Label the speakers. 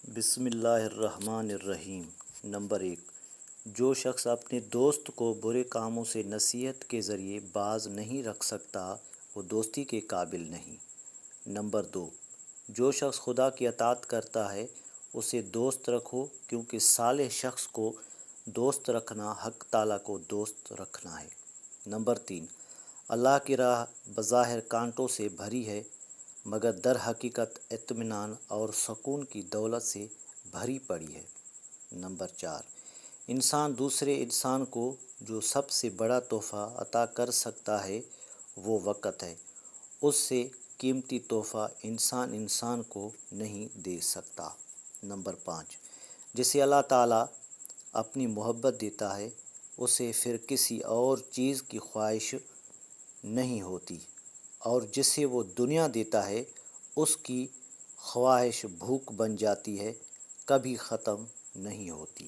Speaker 1: بسم اللہ الرحمن الرحیم۔ نمبر 1، جو شخص اپنے دوست کو برے کاموں سے نصیحت کے ذریعے باز نہیں رکھ سکتا وہ دوستی کے قابل نہیں۔ نمبر 2، جو شخص خدا کی اطاعت کرتا ہے اسے دوست رکھو، کیونکہ صالح شخص کو دوست رکھنا حق تعالیٰ کو دوست رکھنا ہے۔ نمبر 3، اللہ کی راہ بظاہر کانٹوں سے بھری ہے، مگر در حقیقت اطمینان اور سکون کی دولت سے بھری پڑی ہے۔ نمبر 4، انسان دوسرے انسان کو جو سب سے بڑا تحفہ عطا کر سکتا ہے وہ وقت ہے، اس سے قیمتی تحفہ انسان کو نہیں دے سکتا۔ نمبر 5، جسے اللہ تعالیٰ اپنی محبت دیتا ہے اسے پھر کسی اور چیز کی خواہش نہیں ہوتی، اور جسے وہ دنیا دیتا ہے اس کی خواہش بھوک بن جاتی ہے، کبھی ختم نہیں ہوتی۔